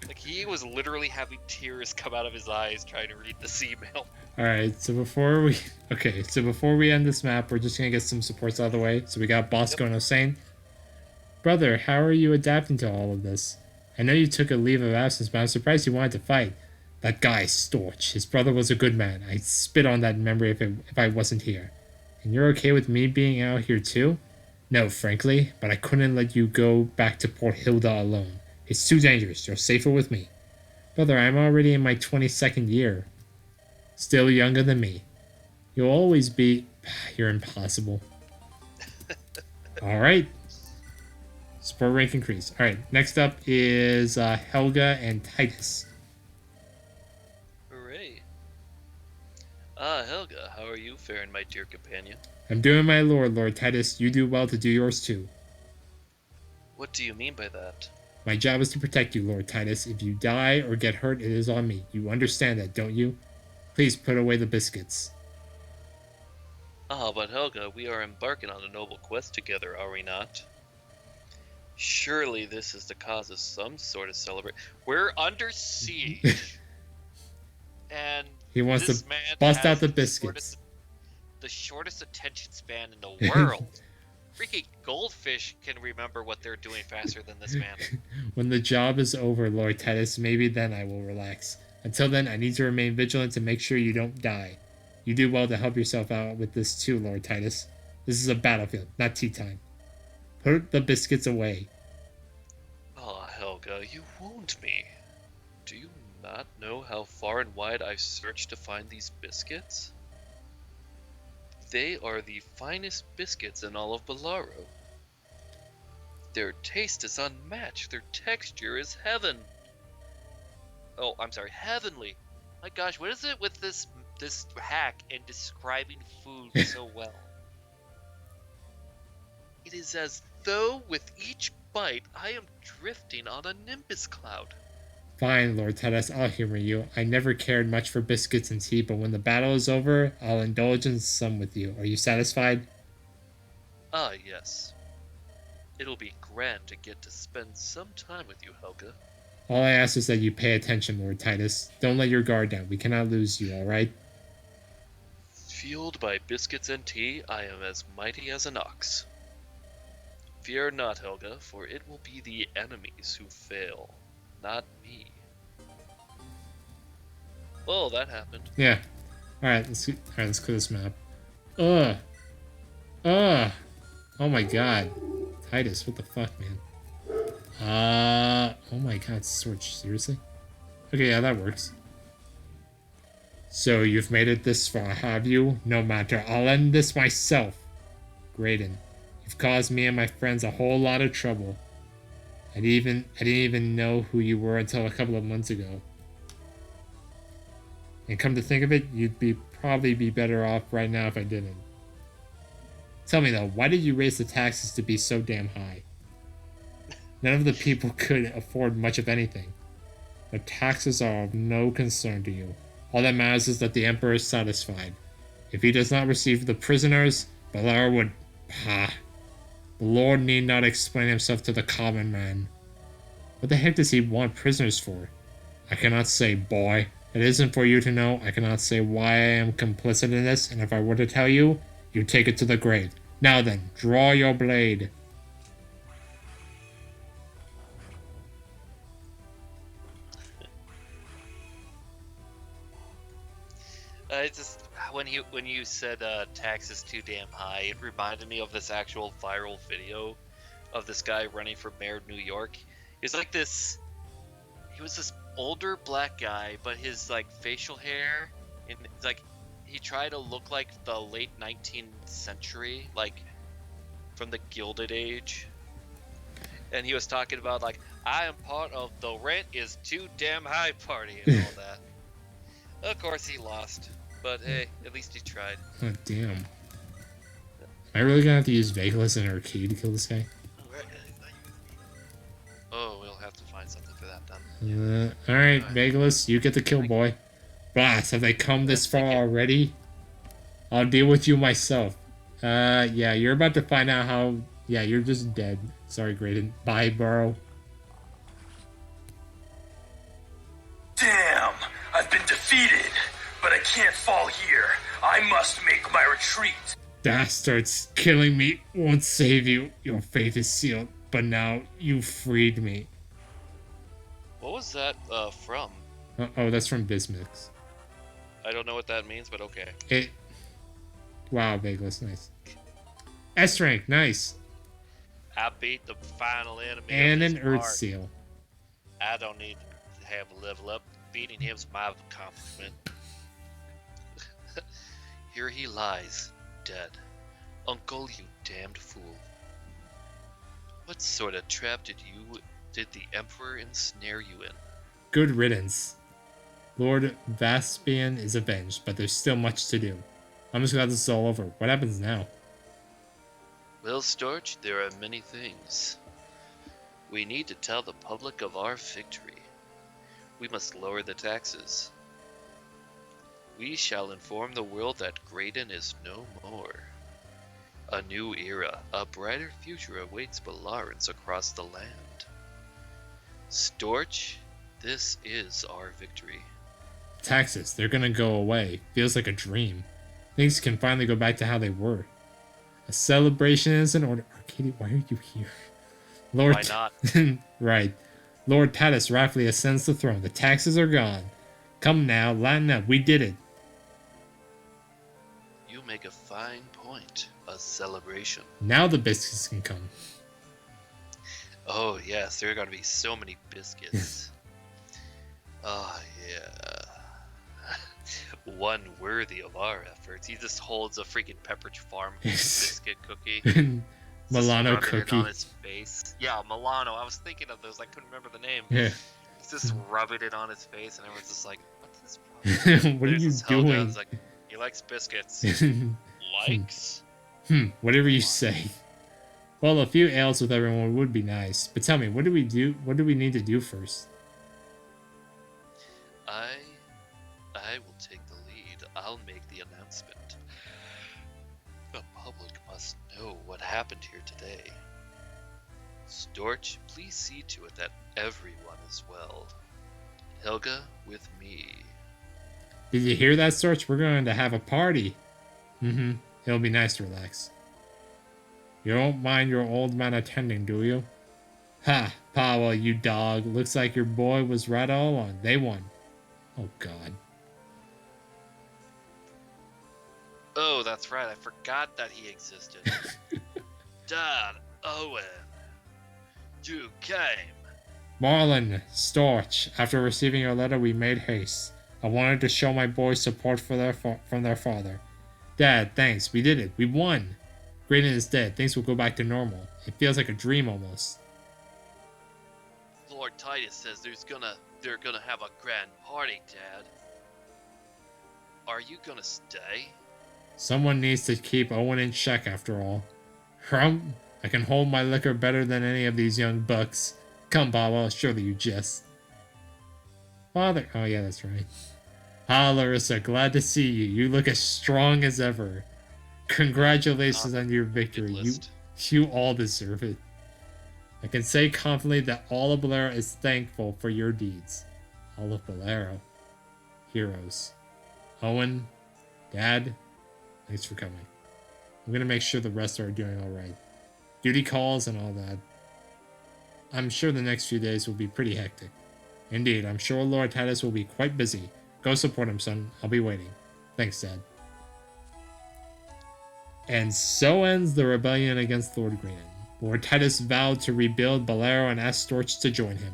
Like he was literally having tears come out of his eyes trying to read this email. All right, so before we end this map, we're just gonna get some supports out of the way. So we got Bosco and Hossein. Brother, how are you adapting to all of this? I know you took a leave of absence, but I'm surprised you wanted to fight. That guy, Storch, his brother was a good man. I'd spit on that memory if I wasn't here. And you're okay with me being out here too? No, frankly, but I couldn't let you go back to Port Hilda alone. It's too dangerous. You're safer with me. Brother, I'm already in my 22nd year. Still younger than me. You'll always be... You're impossible. Alright. Support rank increase. Alright, next up is Helga and Titus. Hooray. Helga, how are you faring, my dear companion? I'm doing my Lord Titus. You do well to do yours too. What do you mean by that? My job is to protect you, Lord Titus. If you die or get hurt, it is on me. You understand that, don't you? Please put away the biscuits. Ah, but Helga, we are embarking on a noble quest together, are we not? Surely this is the cause of some sort of celebration. We're under siege. And he wants this to man bust out the has biscuits. The shortest attention span in the world. Freaking goldfish can remember what they're doing faster than this man. When the job is over, Lord Titus, maybe then I will relax. Until then, I need to remain vigilant to make sure you don't die. You do well to help yourself out with this too, Lord Titus. This is a battlefield, not tea time. Put the biscuits away. Oh, Helga, you wound me. Do you not know how far and wide I've searched to find these biscuits? They are the finest biscuits in all of Bolaro. Their taste is unmatched. Their texture is heaven. Oh, I'm sorry, heavenly. My gosh, what is it with this hack in describing food so well? It is as though with each bite I am drifting on a nimbus cloud. Fine, Lord Titus, I'll humor you. I never cared much for biscuits and tea, but when the battle is over, I'll indulge in some with you. Are you satisfied? Ah, yes. It'll be grand to get to spend some time with you, Helga. All I ask is that you pay attention, Lord Titus. Don't let your guard down. We cannot lose you, alright? Fueled by biscuits and tea, I am as mighty as an ox. Fear not, Helga, for it will be the enemies who fail, not me. Well, that happened. Yeah. Alright, let's clear this map. Ugh. Ugh. Oh my god. Titus, what the fuck, man? Oh my god, Sorch, seriously? Okay, yeah, that works. So, you've made it this far, have you? No matter, I'll end this myself. Graydon, you've caused me and my friends a whole lot of trouble. I didn't even know who you were until a couple of months ago. And come to think of it, you'd probably be better off right now if I didn't. Tell me though, why did you raise the taxes to be so damn high? None of the people could afford much of anything. The taxes are of no concern to you. All that matters is that the Emperor is satisfied. If he does not receive the prisoners, Balar would... The Lord need not explain himself to the common man. What the heck does he want prisoners for? I cannot say, boy. It isn't for you to know. I cannot say why I am complicit in this, and if I were to tell you, you'd take it to the grave. Now then, draw your blade. When you said taxes too damn high, it reminded me of this actual viral video of this guy running for mayor of New York. He was this older black guy, but his like facial hair and like he tried to look like the late 19th century, like from the Gilded Age. And he was talking about like, I am part of the rent is too damn high party and all that. Of course he lost, but hey, at least he tried. Oh damn. Am I really gonna have to use Vegalus in an arcade to kill this guy? Oh, we'll have to find something for that then. Alright, Vegalus, you get the kill, boy. Boss, have they come this far already? I'll deal with you myself. Yeah, you're about to find out how... Yeah, you're just dead. Sorry, Graydon. Bye, bro. Damn! I've been defeated, but I can't fall here. I must make my retreat. Bastards, killing me won't save you. Your fate is sealed, but now you freed me. What was that from? Oh, that's from Bismix. I don't know what that means, but okay. Wow, Vegas, nice. S rank, nice. I beat the final enemy. And an Earth part. Seal. I don't need to have a level up. Beating him's my accomplishment. Here he lies, dead. Uncle, you damned fool. What sort of trap did the Emperor ensnare you in? Good riddance. Lord Vaspian is avenged, but there's still much to do. I'm just glad this is all over. What happens now? Well, Storch, there are many things. We need to tell the public of our victory. We must lower the taxes. We shall inform the world that Graydon is no more. A new era, a brighter future awaits Balarans across the land. Storch, this is our victory. Taxes, they're gonna go away. Feels like a dream. Things can finally go back to how they were. A celebration is in order. Arcadia, why are you here? Lord, why not? Right. Lord Titus rightfully ascends the throne. The taxes are gone. Come now, lighten up. We did it. You make a fine point. A celebration. Now the biscuits can come. Oh, yes. There are going to be so many biscuits. Oh, yeah. One worthy of our efforts. He just holds a freaking Pepperidge Farm biscuit cookie. Milano just cookie. It on his face. Yeah, Milano. I was thinking of those. I couldn't remember the name. Yeah. He's just rubbing it on his face, and everyone's just like, "What's this problem?" What are you doing? Like, he likes biscuits. Likes? Whatever you say. Well, a few ales with everyone would be nice. But tell me, what do we do? What do we need to do first? I will take the lead. I'll make the announcement. The public must know what happened here today. Dorch, please see to it that everyone is well. Helga with me. Did you hear that, Storch? We're going to have a party. Mm-hmm. It'll be nice to relax. You don't mind your old man attending, do you? Ha! Powell, you dog. Looks like your boy was right all along. They won. Oh, God. Oh, that's right. I forgot that he existed. Dad, Owen. You came. Marlin, Storch, after receiving your letter, we made haste. I wanted to show my boys support for from their father. Dad, thanks. We did it. We won. Graydon is dead. Things will go back to normal. It feels like a dream almost. Lord Titus says they're gonna have a grand party, Dad. Are you gonna stay? Someone needs to keep Owen in check after all. I can hold my liquor better than any of these young bucks. Come, Baba, surely you jest. Father, oh yeah, that's right. Ah, Larissa, glad to see you. You look as strong as ever. Congratulations on your victory. You all deserve it. I can say confidently that all of Bolero is thankful for your deeds. All of Bolero. Heroes. Owen, Dad, thanks for coming. I'm gonna make sure the rest are doing alright. Duty calls and all that. I'm sure the next few days will be pretty hectic. Indeed, I'm sure Lord Titus will be quite busy. Go support him, son. I'll be waiting. Thanks, Dad. And so ends the rebellion against Lord Greenan. Lord Titus vowed to rebuild Bolero and asked Storch to join him.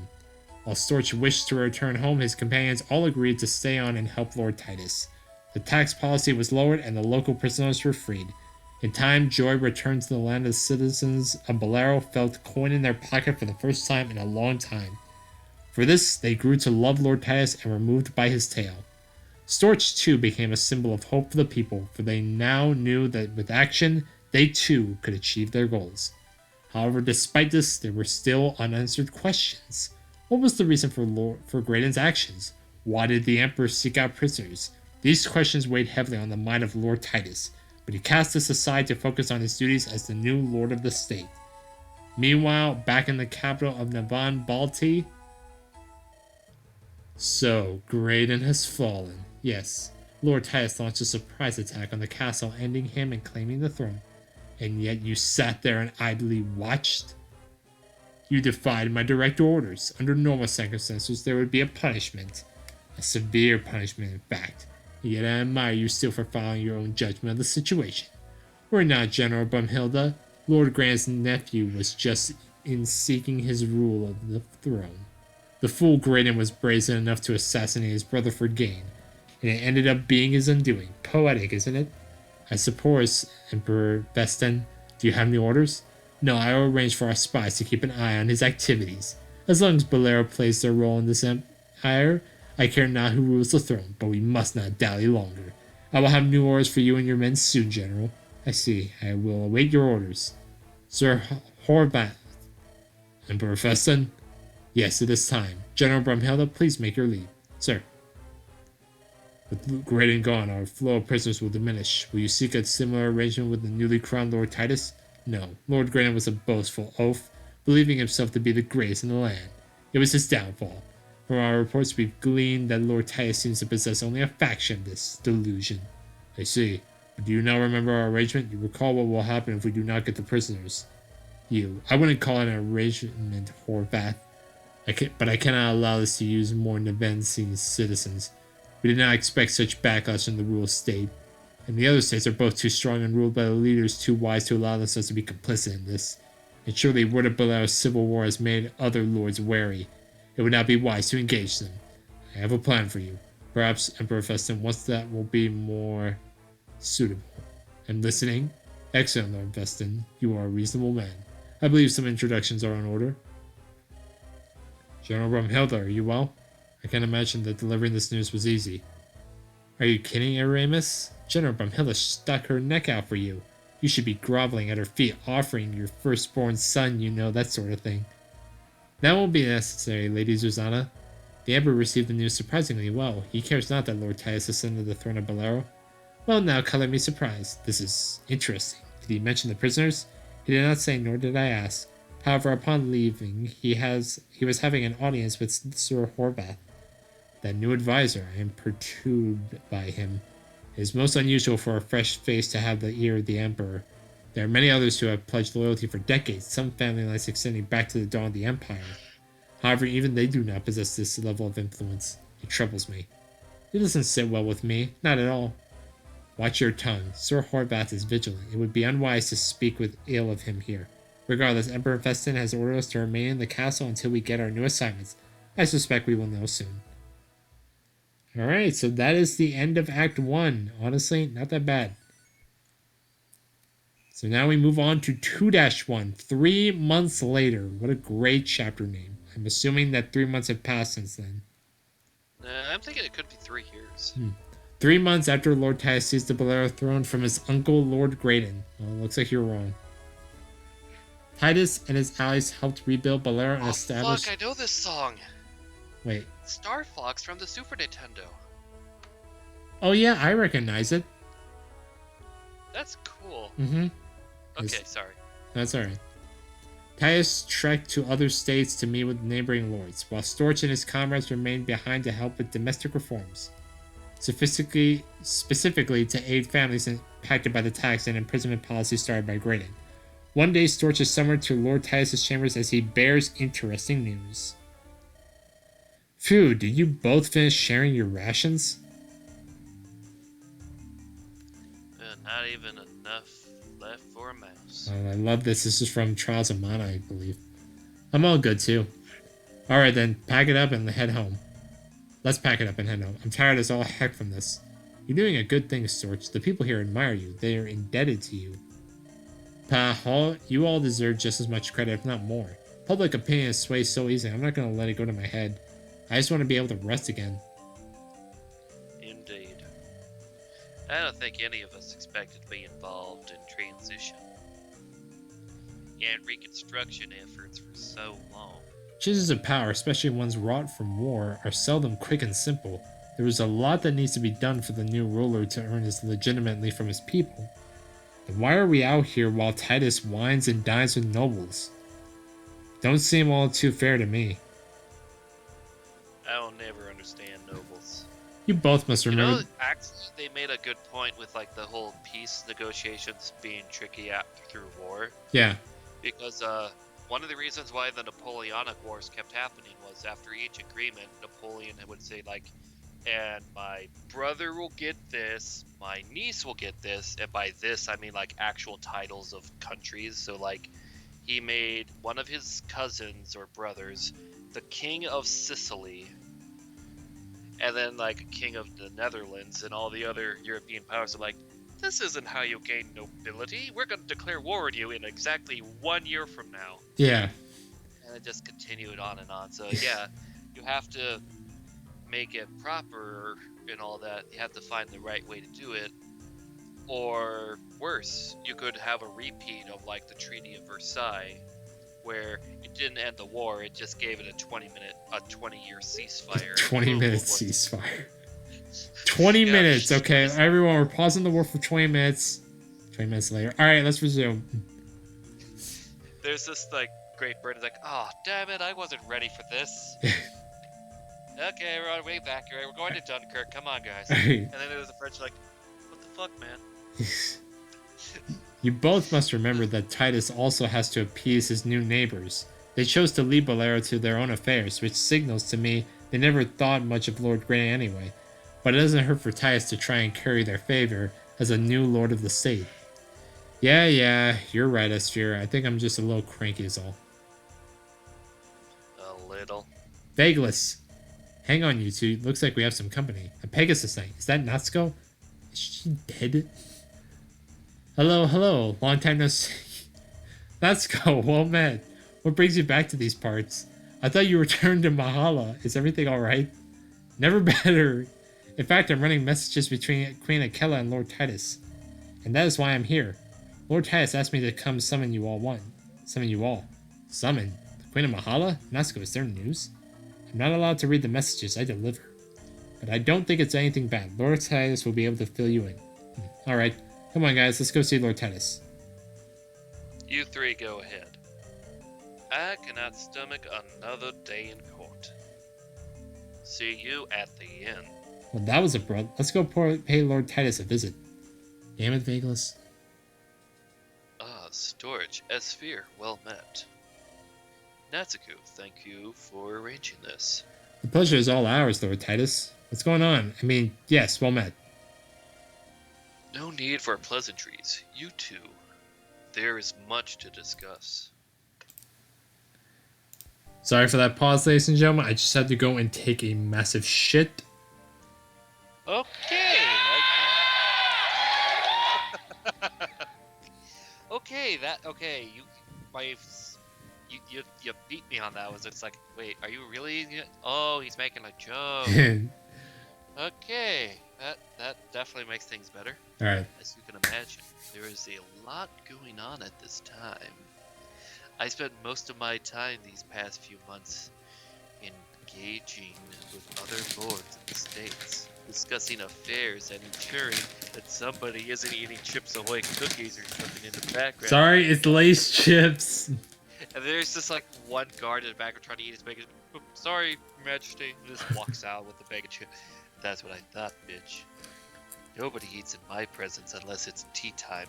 While Storch wished to return home, his companions all agreed to stay on and help Lord Titus. The tax policy was lowered and the local prisoners were freed. In time, joy returned to the land as citizens of Bolero felt coin in their pocket for the first time in a long time. For this, they grew to love Lord Titus and were moved by his tale. Storch, too, became a symbol of hope for the people, for they now knew that with action, they too could achieve their goals. However, despite this, there were still unanswered questions. What was the reason for Graydon's actions? Why did the Emperor seek out prisoners? These questions weighed heavily on the mind of Lord Titus, but he cast this aside to focus on his duties as the new lord of the state. Meanwhile, back in the capital of Navan Balti, so Graydon has fallen. Yes, Lord Titus launched a surprise attack on the castle, ending him and claiming the throne. And yet you sat there and idly watched? You defied my direct orders. Under normal circumstances, there would be a punishment. A severe punishment, in fact. Yet I admire you still for following your own judgment of the situation. Were it not General Brumhilda, Lord Grant's nephew was just in seeking his rule of the throne. The fool Graydon was brazen enough to assassinate his brother for gain, and it ended up being his undoing. Poetic, isn't it? I suppose, Emperor Vestin, do you have any orders? No, I will arrange for our spies to keep an eye on his activities. As long as Bolero plays their role in this empire, I care not who rules the throne, but we must not dally longer. I will have new orders for you and your men soon, General. I see. I will await your orders. Sir Horvath. Emperor Festin? Yes, it is time. General Brumhilda, please make your leave. Sir. With Graydon gone, our flow of prisoners will diminish. Will you seek a similar arrangement with the newly crowned Lord Titus? No. Lord Graydon was a boastful oaf, believing himself to be the greatest in the land. It was his downfall. From our reports, we've gleaned that Lord Titus seems to possess only a faction of this delusion. I see. But do you now remember our arrangement? You recall what will happen if we do not get the prisoners. I wouldn't call it an arrangement, Horvath. But I cannot allow this to use more Nevensian citizens. We did not expect such backlash in the rule state, and the other states are both too strong and ruled by the leaders too wise to allow themselves to be complicit in this. And surely word of Bolero's civil war has made other lords wary. It would not be wise to engage them. I have a plan for you. Perhaps Emperor Festin wants that will be more suitable. I'm listening. Excellent, Lord Festin. You are a reasonable man. I believe some introductions are in order. General Brumhilda, are you well? I can't imagine that delivering this news was easy. Are you kidding, Aramis? General Brumhilda stuck her neck out for you. You should be groveling at her feet, offering your firstborn son, that sort of thing. That won't be necessary, Lady Zuzana. The Emperor received the news surprisingly well. He cares not that Lord Titus ascended the throne of Bolero. Well, now color me surprised. This is interesting. Did he mention the prisoners? He did not say, nor did I ask. However, upon leaving, he was having an audience with Sir Horvath, that new advisor. I am perturbed by him. It is most unusual for a fresh face to have the ear of the Emperor. There are many others who have pledged loyalty for decades, some family lines extending back to the dawn of the Empire. However, even they do not possess this level of influence. It troubles me. It doesn't sit well with me, not at all. Watch your tongue. Sir Horvath is vigilant. It would be unwise to speak with ill of him here. Regardless, Emperor Festin has ordered us to remain in the castle until we get our new assignments. I suspect we will know soon. Alright, so that is the end of Act 1. Honestly, not that bad. So now we move on to 2-1, 3 months later. What a great chapter name. I'm assuming that 3 months have passed since then. I'm thinking it could be 3 years. 3 months after Lord Titus seized the Bolero throne from his uncle, Lord Graydon. Well, looks like you're wrong. Titus and his allies helped rebuild Bolero and establish... Fuck, I know this song! Wait. Star Fox from the Super Nintendo. Oh yeah, I recognize it. That's cool. Mm-hmm. Okay, sorry. That's alright. Titus trekked to other states to meet with neighboring lords, while Storch and his comrades remained behind to help with domestic reforms, specifically to aid families impacted by the tax and imprisonment policy started by Graydon. One day, Storch is summoned to Lord Titus' chambers as he bears interesting news. Phew, did you both finish sharing your rations? Not even enough left for a mouse. Oh, I love this. This is from Trials of Mana, I believe. I'm all good, too. Alright then, pack it up and head home. Let's pack it up and head home. I'm tired as all heck from this. You're doing a good thing, Storch. The people here admire you. They are indebted to you. You all deserve just as much credit, if not more. Public opinion sways so easily. I'm not going to let it go to my head. I just want to be able to rest again. Indeed. I don't think any of us expected to be involved in transition and reconstruction efforts for so long. Changes of power, especially ones wrought from war, are seldom quick and simple. There is a lot that needs to be done for the new ruler to earn his legitimately from his people. Then why are we out here while Titus wines and dines with nobles? Don't seem all too fair to me. I'll never understand nobles. You both must remember... You know, actually, they made a good point with like the whole peace negotiations being tricky through war. Yeah. Because one of the reasons why the Napoleonic Wars kept happening was after each agreement, Napoleon would say like, and my brother will get this, my niece will get this, and by this I mean like actual titles of countries. So like, he made one of his cousins or brothers the king of Sicily, and then like king of the Netherlands, and all the other European powers are like, this isn't how you gain nobility. We're going to declare war on you in exactly 1 year from now. Yeah. And it just continued on and on. So yeah, you have to make it proper and all that. You have to find the right way to do it. Or worse, you could have a repeat of like the Treaty of Versailles, where it didn't end the war, it just gave it a 20-year ceasefire. 20-minute ceasefire. 20 minutes, okay. Everyone, we're pausing the war for 20 minutes. 20 minutes later. Alright, let's resume. There's this like Great Britain like, oh damn it, I wasn't ready for this. Okay, we're on our way back here. We're going to Dunkirk. Come on, guys. And then there was the French like, what the fuck, man? You both must remember that Titus also has to appease his new neighbors. They chose to leave Bolero to their own affairs, which signals to me they never thought much of Lord Grey anyway. But it doesn't hurt for Titus to try and curry their favor as a new lord of the state. Yeah, you're right, Asphira. I think I'm just a little cranky is all. A little. Vagelus! Hang on, you two. Looks like we have some company. A Pegasus Knight. Is that Natsuko? Is she dead? Hello. Long time no see. Natsuko, well met. What brings you back to these parts? I thought you returned to Mahala. Is everything alright? Never better. In fact, I'm running messages between Queen Akela and Lord Titus. And that is why I'm here. Lord Titus asked me to come summon you all. Summon? The Queen of Mahala? Natsuko, is there news? I'm not allowed to read the messages I deliver. But I don't think it's anything bad. Lord Titus will be able to fill you in. Alright, come on guys, let's go see Lord Titus. You three go ahead. I cannot stomach another day in court. See you at the inn. Well, that was abrupt. Let's go pay Lord Titus a visit. Damn it, Vegas. Ah, Storage, Sphere, well met. Natsuko, thank you for arranging this. The pleasure is all ours, Lord Titus. What's going on? I mean, yes, well met. No need for pleasantries. You two. There is much to discuss. Sorry for that pause, ladies and gentlemen. I just had to go and take a massive shit. Okay. Okay. You beat me on that. I was just like, wait, are you really? Oh, he's making a joke. Okay, that definitely makes things better. All right. As you can imagine, there is a lot going on at this time. I spent most of my time these past few months engaging with other lords of the states, discussing affairs and ensuring that somebody isn't eating Chips Ahoy cookies or something in the background. Sorry, it's Lace Chips. And there's just like one guard in the background trying to eat his bacon. Sorry, Your Majesty. And just walks out with the bacon chip. That's what I thought, bitch. Nobody eats in my presence unless it's tea time.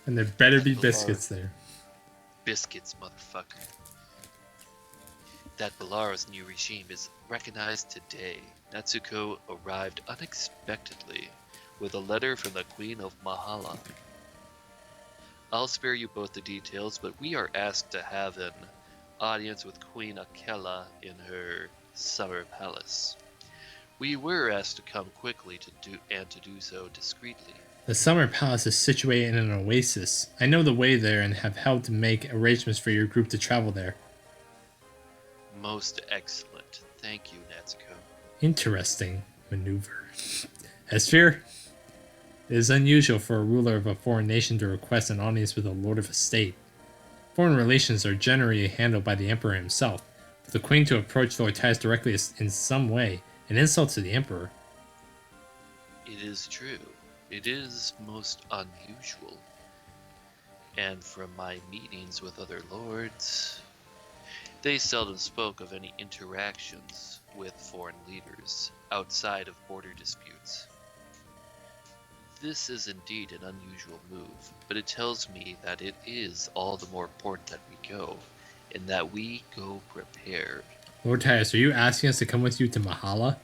And there better be biscuits there. Biscuits, motherfucker. That Bellara's new regime is recognized today. Natsuko arrived unexpectedly with a letter from the Queen of Mahala. I'll spare you both the details, but we are asked to have an audience with Queen Akela in her summer palace. We were asked to come quickly to do so discreetly. The summer palace is situated in an oasis. I know the way there and have helped make arrangements for your group to travel there. Most excellent. Thank you, Natsuko. Interesting maneuver. Sphere, it is unusual for a ruler of a foreign nation to request an audience with a lord of a state. Foreign relations are generally handled by the emperor himself. For the queen to approach Lord Titus directly is in some way an insult to the emperor. It is true. It is most unusual. And from my meetings with other lords, they seldom spoke of any interactions with foreign leaders outside of border disputes. This is indeed an unusual move, but it tells me that it is all the more important that we go, and that we go prepared. Lord Titus, are you asking us to come with you to Mahala?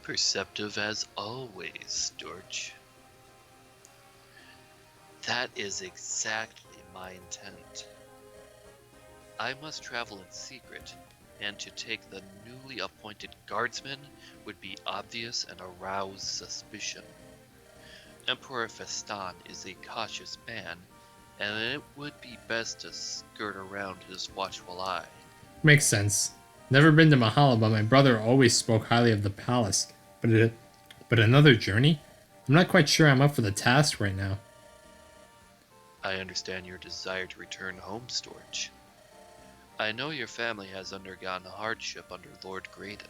Perceptive as always, Storch. That is exactly my intent. I must travel in secret, and to take the newly appointed guardsman would be obvious and arouse suspicion. Emperor Festan is a cautious man, and it would be best to skirt around his watchful eye. Makes sense. Never been to Mahala, but my brother always spoke highly of the palace. But another journey? I'm not quite sure I'm up for the task right now. I understand your desire to return home, Storch. I know your family has undergone hardship under Lord Graydon.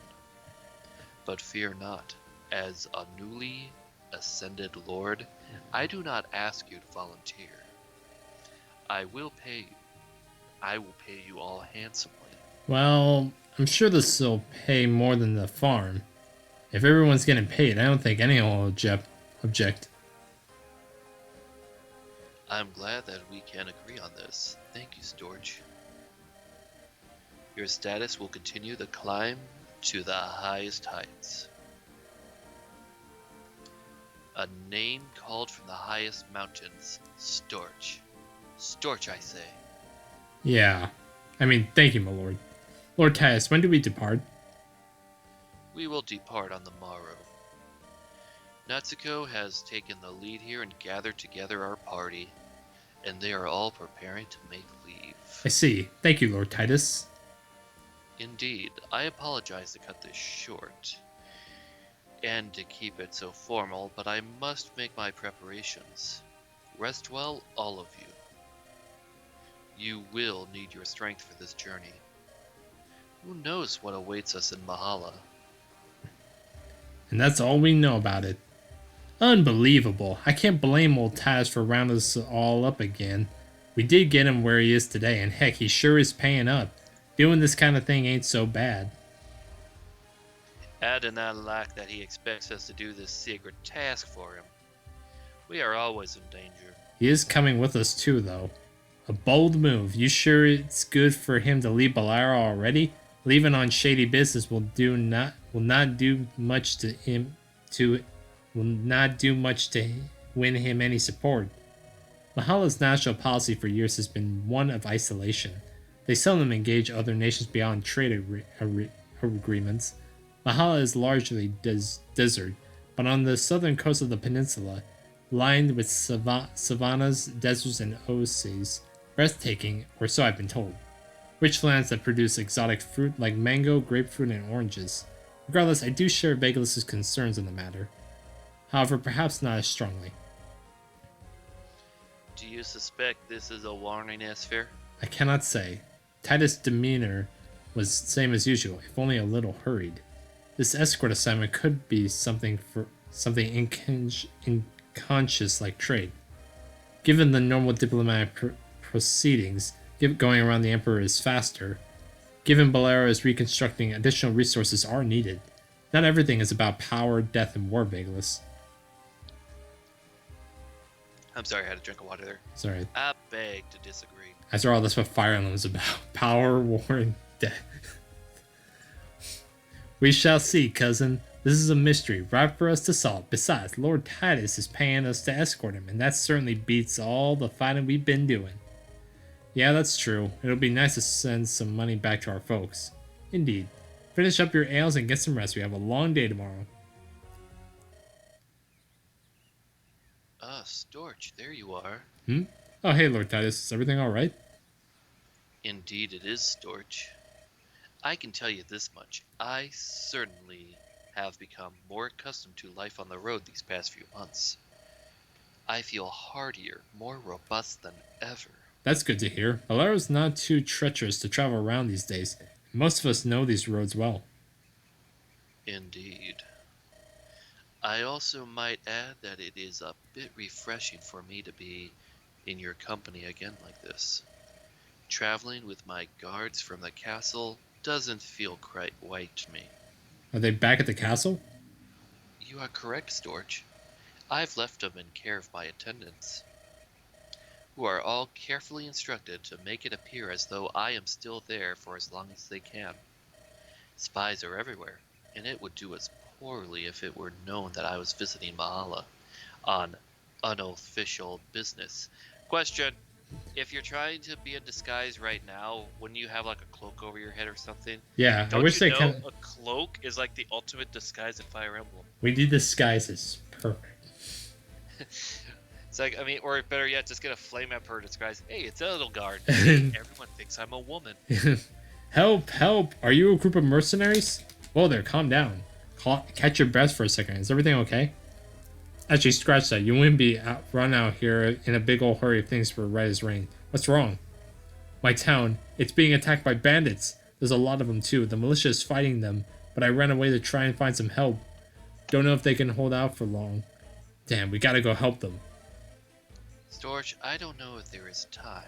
But fear not, as a newly ascended lord, I do not ask you to volunteer. I will pay you. I will pay you all handsomely. Well, I'm sure this will pay more than the farm. If everyone's getting paid, I don't think anyone will object. I'm glad that we can agree on this. Thank you, Storch. Your status will continue the climb to the highest heights. A name called from the highest mountains, Storch. Storch, I say. Yeah. I mean, thank you, my lord. Lord Titus, when do we depart? We will depart on the morrow. Natsuko has taken the lead here and gathered together our party, and they are all preparing to make leave. I see. Thank you, Lord Titus. Indeed, I apologize to cut this short, and to keep it so formal, but I must make my preparations. Rest well, all of you. You will need your strength for this journey. Who knows what awaits us in Mahala? And that's all we know about it. Unbelievable. I can't blame old Taz for rounding us all up again. We did get him where he is today, and heck, he sure is paying up. Doing this kind of thing ain't so bad. Add in that lack that he expects us to do this secret task for him. We are always in danger. He is coming with us too, though. A bold move. You sure it's good for him to leave Bolero already? Leaving on shady business will not do much to win him any support. Mahala's national policy for years has been one of isolation. They seldom engage other nations beyond trade agreements. Mahala is largely desert, but on the southern coast of the peninsula, lined with savannas, deserts, and oases, breathtaking, or so I've been told. Rich lands that produce exotic fruit like mango, grapefruit, and oranges. Regardless, I do share Vegalus's concerns on the matter. However, perhaps not as strongly. Do you suspect this is a warning, Asphere? I cannot say. Titus' demeanor was same as usual, if only a little hurried. This escort assignment could be something unconscious like trade. Given the normal diplomatic proceedings, going around the Emperor is faster. Given Bolero is reconstructing, additional resources are needed. Not everything is about power, death, and war, Vegalus. I'm sorry, I had a drink of water there. Sorry. I beg to disagree. After all, that's what Fire Emblem is about. Power, war, and death. We shall see, cousin. This is a mystery, right for us to solve. Besides, Lord Titus is paying us to escort him, and that certainly beats all the fighting we've been doing. Yeah, that's true. It'll be nice to send some money back to our folks. Indeed. Finish up your ales and get some rest. We have a long day tomorrow. Ah, Storch, there you are. Oh, hey, Lord Titus. Is everything alright? Indeed it is, Storch. I can tell you this much. I certainly have become more accustomed to life on the road these past few months. I feel hardier, more robust than ever. That's good to hear. Bolero's not too treacherous to travel around these days. Most of us know these roads well. Indeed. I also might add that it is a bit refreshing for me to be in your company again like this. Traveling with my guards from the castle doesn't feel quite right to me. Are they back at the castle? You are correct, Storch. I've left them in care of my attendants, who are all carefully instructed to make it appear as though I am still there for as long as they can. Spies are everywhere, and it would do us poorly if it were known that I was visiting Mahala on unofficial business. Question: if you're trying to be in disguise right now, wouldn't you have like a cloak over your head or something? Yeah, Don't I wish you they know could. a cloak is like the ultimate disguise in Fire Emblem? We do disguises. Perfect. It's like, I mean, or better yet, just get a flame emperor disguise. Hey, it's a little guard. Hey, everyone thinks I'm a woman. Help, help! Are you a group of mercenaries? Whoa there, calm down. Catch your breath for a second. Is everything okay? Actually, scratch that. You wouldn't be run out here in a big old hurry if things were right as rain. What's wrong? My town. It's being attacked by bandits. There's a lot of them too. The militia is fighting them, but I ran away to try and find some help. Don't know if they can hold out for long. Damn, we gotta go help them. Storch, I don't know if there is time.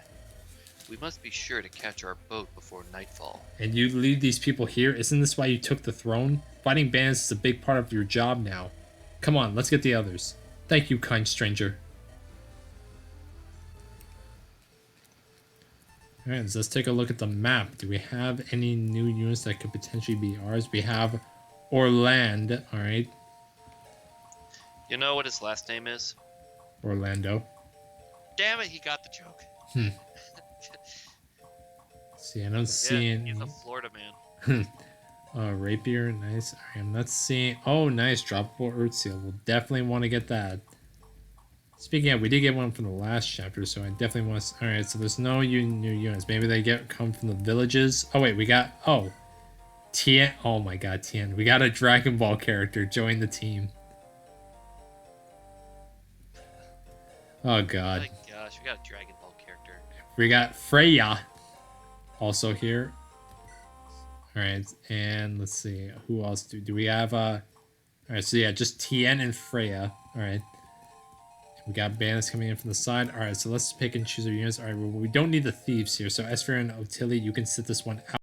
We must be sure to catch our boat before nightfall. And you leave these people here? Isn't this why you took the throne? Fighting bandits is a big part of your job now. Come on, let's get the others. Thank you, kind stranger. Alright, so let's take a look at the map. Do we have any new units that could potentially be ours? We have Orland, alright. You know what his last name is? Orlando. Damn it, he got the joke. See, I don't see any. He's a Florida man. Rapier, nice. Alright, I'm not seeing. Oh, nice. Droppable Earth Seal. We'll definitely want to get that. Speaking of, we did get one from the last chapter, so I definitely want to. Alright, so there's no new units. Maybe they come from the villages. Oh, wait, we got. Oh. Tien. Oh my god, Tien. We got a Dragon Ball character join the team. Oh god. My gosh, we got a Dragon Ball character. We got Freya also here. Alright, and let's see. Who else do we have? Alright, so yeah, just Tien and Freya. Alright. We got bandits coming in from the side. All right, so let's pick and choose our units. All right, well, we don't need the thieves here. So Esfer and Otilia, you can sit this one out.